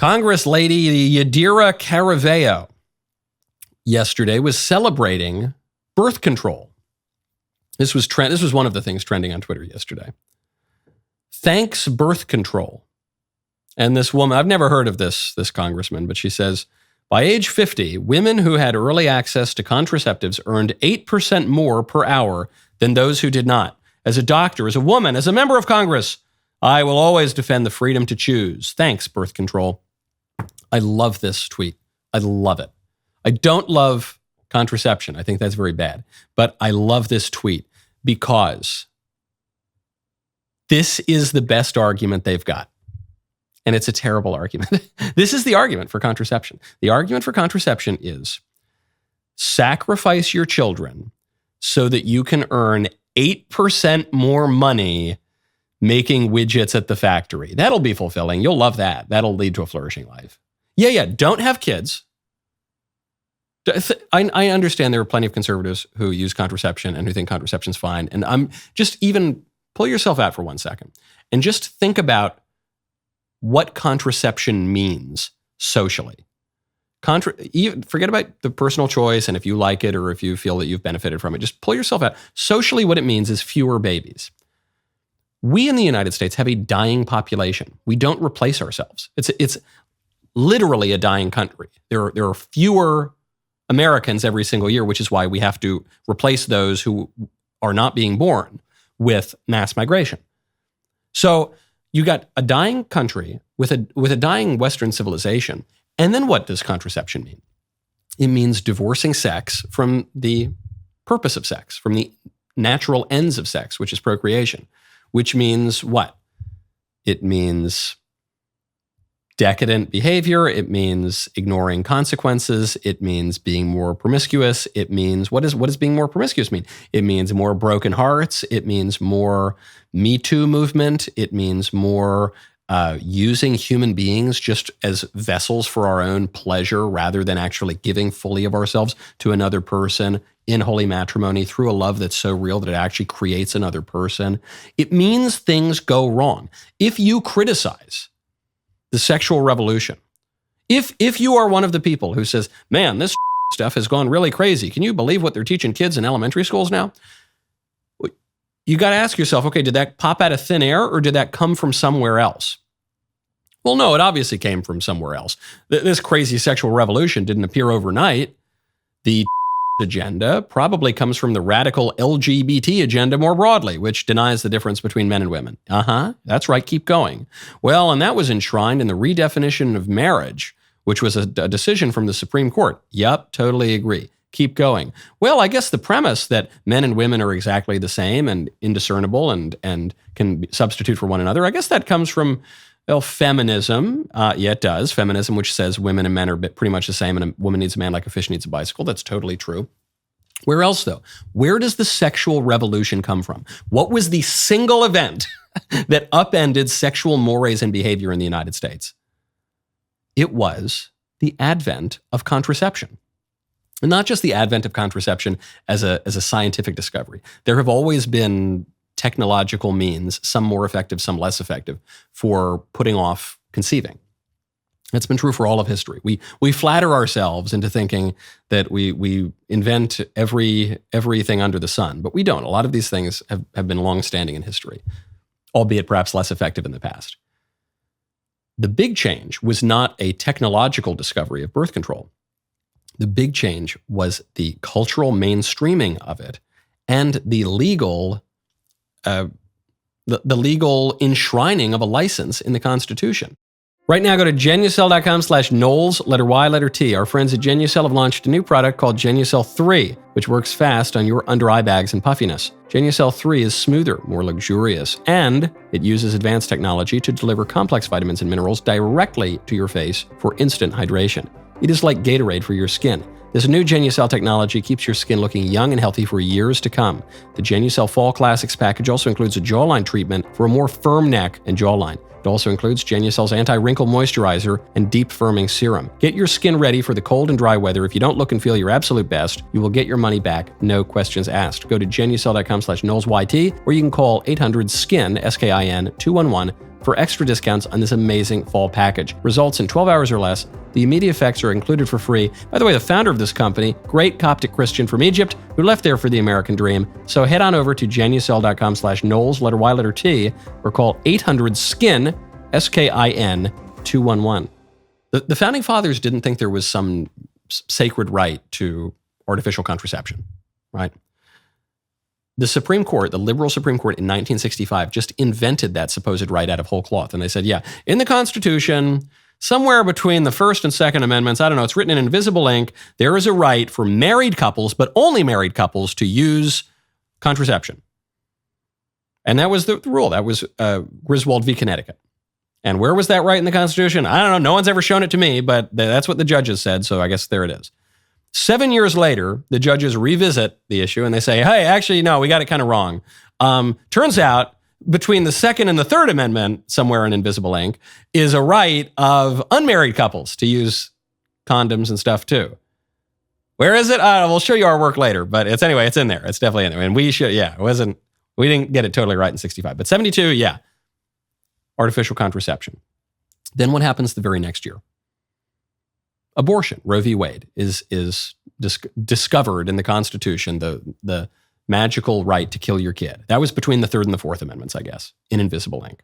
Congress lady Yadira Caraveo yesterday was celebrating birth control. This was one of the things trending on Twitter yesterday. Thanks birth control. And this woman, I've never heard of this congressman, but she says, by age 50, women who had early access to contraceptives earned 8% more per hour than those who did not. As a doctor, as a woman, as a member of Congress, I will always defend the freedom to choose. Thanks, birth control. I love this tweet. I love it. I don't love contraception. I think that's very bad. But I love this tweet because this is the best argument they've got. And it's a terrible argument. This is the argument for contraception. The argument for contraception is sacrifice your children so that you can earn 8% more money making widgets at the factory. That'll be fulfilling. You'll love that. That'll lead to a flourishing life. Yeah. Don't have kids. I understand there are plenty of conservatives who use contraception and who think contraception's fine. And I'm just even pull yourself out for 1 second and just think about what contraception means socially. Forget about the personal choice and if you like it or if you feel that you've benefited from it. Just pull yourself out. Socially, what it means is fewer babies. We in the United States have a dying population. We don't replace ourselves. It's literally a dying country. There are fewer Americans every single year, which is why we have to replace those who are not being born with mass migration. So you got a dying country with a dying Western civilization. And then what does contraception mean? It means divorcing sex from the purpose of sex, from the natural ends of sex, which is procreation, which means what? It means decadent behavior. It means ignoring consequences. It means being more promiscuous. It means, what does being more promiscuous mean? It means more broken hearts. It means more Me Too movement. It means more using human beings just as vessels for our own pleasure rather than actually giving fully of ourselves to another person in holy matrimony through a love that's so real that it actually creates another person. It means things go wrong. If you criticize the sexual revolution, if you are one of the people who says, man, this stuff has gone really crazy. Can you believe what they're teaching kids in elementary schools now? You got to ask yourself, okay, did that pop out of thin air or did that come from somewhere else? Well, no, it obviously came from somewhere else. This crazy sexual revolution didn't appear overnight. The agenda probably comes from the radical LGBT agenda more broadly, which denies the difference between men and women. That's right, keep going. Well, and that was enshrined in the redefinition of marriage, which was a decision from the Supreme Court. Yep, totally agree. Keep going. Well, I guess the premise that men and women are exactly the same and indiscernible and can substitute for one another, I guess that comes from, well, feminism. Yeah, it does. Feminism, which says women and men are pretty much the same and a woman needs a man like a fish needs a bicycle. That's totally true. Where else, though? Where does the sexual revolution come from? What was the single event that upended sexual mores and behavior in the United States? It was the advent of contraception. And not just the advent of contraception as a scientific discovery. There have always been technological means, some more effective, some less effective, for putting off conceiving. That's been true for all of history. We flatter ourselves into thinking that we invent everything under the sun, but we don't. A lot of these things have been long-standing in history, albeit perhaps less effective in the past. The big change was not a technological discovery of birth control. The big change was the cultural mainstreaming of it and the legal enshrining of a license in the Constitution. Right now, go to Genucel.com/Knowles, letter Y, letter T. Our friends at Genucel have launched a new product called Genucel 3, which works fast on your under-eye bags and puffiness. Genucel 3 is smoother, more luxurious, and it uses advanced technology to deliver complex vitamins and minerals directly to your face for instant hydration. It is like Gatorade for your skin. This new Genucel technology keeps your skin looking young and healthy for years to come. The Genucel Fall Classics package also includes a jawline treatment for a more firm neck and jawline. It also includes Genucel's anti-wrinkle moisturizer and deep firming serum. Get your skin ready for the cold and dry weather. If you don't look and feel your absolute best, you will get your money back, no questions asked. Go to Genucel.com/KnowlesYT, or you can call 800-SKIN, SKIN, 211 for extra discounts on this amazing fall package. Results in 12 hours or less. The immediate effects are included for free. By the way, the founder of this company, great Coptic Christian from Egypt, who left there for the American dream. So head on over to genucell.com/Knowles, letter Y, letter T, or call 800-SKIN, SKIN, 211. The founding fathers didn't think there was some sacred right to artificial contraception, right? The Supreme Court, the liberal Supreme Court in 1965, just invented that supposed right out of whole cloth. And they said, yeah, in the Constitution, somewhere between the First and Second Amendments, I don't know, it's written in invisible ink, there is a right for married couples, but only married couples, to use contraception. And that was the rule. That was Griswold v. Connecticut. And where was that right in the Constitution? I don't know. No one's ever shown it to me, but that's what the judges said, so I guess there it is. 7 years later, the judges revisit the issue and they say, hey, actually, no, we got it kind of wrong. Turns out, between the Second and the Third Amendment, somewhere in invisible ink, is a right of unmarried couples to use condoms and stuff too. Where is it? We'll show you our work later, but it's in there. It's definitely in there. And we didn't get it totally right in 65, but 72, yeah. Artificial contraception. Then what happens the very next year? Abortion. Roe v. Wade is discovered in the Constitution, the magical right to kill your kid. That was between the Third and the Fourth Amendments, I guess, in invisible ink.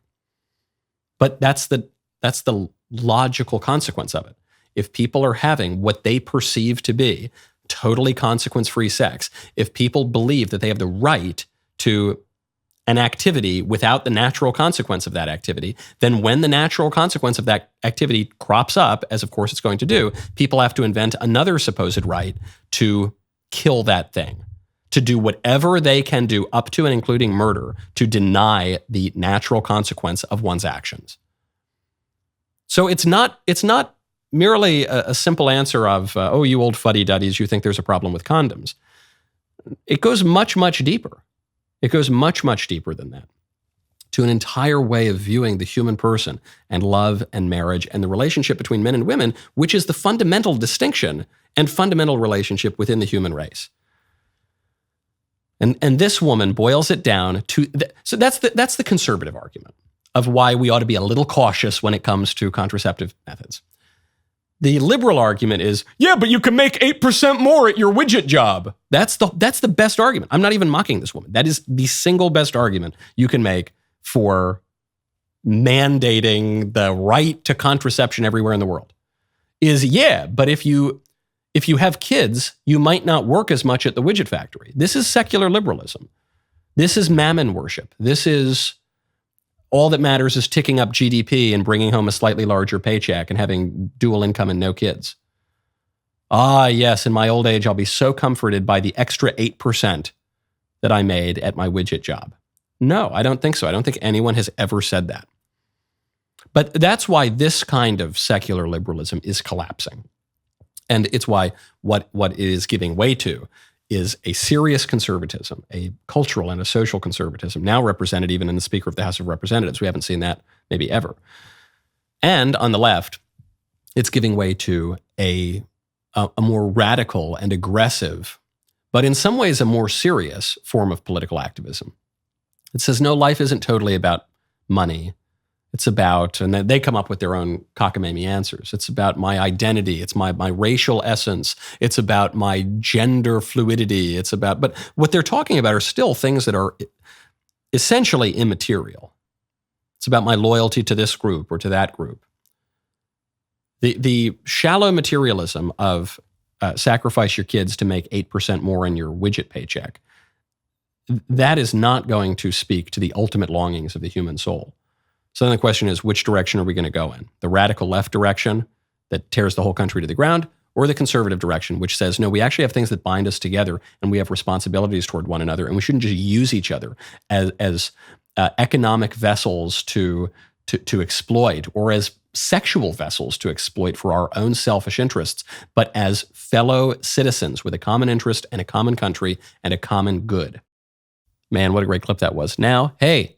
But that's the logical consequence of it. If people are having what they perceive to be totally consequence-free sex, if people believe that they have the right to an activity without the natural consequence of that activity, then when the natural consequence of that activity crops up, as of course it's going to do, people have to invent another supposed right to kill that thing, to do whatever they can do, up to and including murder, to deny the natural consequence of one's actions. So it's not merely a simple answer of, oh, you old fuddy-duddies, you think there's a problem with condoms. It goes much, much deeper. It goes much, much deeper than that, to an entire way of viewing the human person and love and marriage and the relationship between men and women, which is the fundamental distinction and fundamental relationship within the human race. And this woman boils it down to, so that's the conservative argument of why we ought to be a little cautious when it comes to contraceptive methods. The liberal argument is, yeah, but you can make 8% more at your widget job. That's the best argument. I'm not even mocking this woman. That is the single best argument you can make for mandating the right to contraception everywhere in the world. Is, yeah, but if you have kids, you might not work as much at the widget factory. This is secular liberalism. This is mammon worship. This is all that matters is ticking up GDP and bringing home a slightly larger paycheck and having dual income and no kids. Ah, yes, in my old age, I'll be so comforted by the extra 8% that I made at my widget job. No, I don't think so. I don't think anyone has ever said that. But that's why this kind of secular liberalism is collapsing. And it's why what it is giving way to is a serious conservatism, a cultural and a social conservatism, now represented even in the Speaker of the House of Representatives. We haven't seen that maybe ever. And on the left, it's giving way to a more radical and aggressive, but in some ways a more serious form of political activism. It says, no, life isn't totally about money. It's about, and they come up with their own cockamamie answers. It's about my identity. It's my racial essence. It's about my gender fluidity. But what they're talking about are still things that are essentially immaterial. It's about my loyalty to this group or to that group. The shallow materialism of sacrifice your kids to make 8% more in your widget paycheck, that is not going to speak to the ultimate longings of the human soul. So then the question is, which direction are we going to go in? The radical left direction that tears the whole country to the ground, or the conservative direction, which says, no, we actually have things that bind us together and we have responsibilities toward one another, and we shouldn't just use each other as economic vessels to exploit, or as sexual vessels to exploit for our own selfish interests, but as fellow citizens with a common interest and a common country and a common good. Man, what a great clip that was. Now, hey,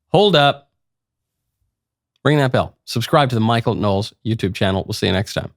hold up. Ring that bell. Subscribe to the Michael Knowles YouTube channel. We'll see you next time.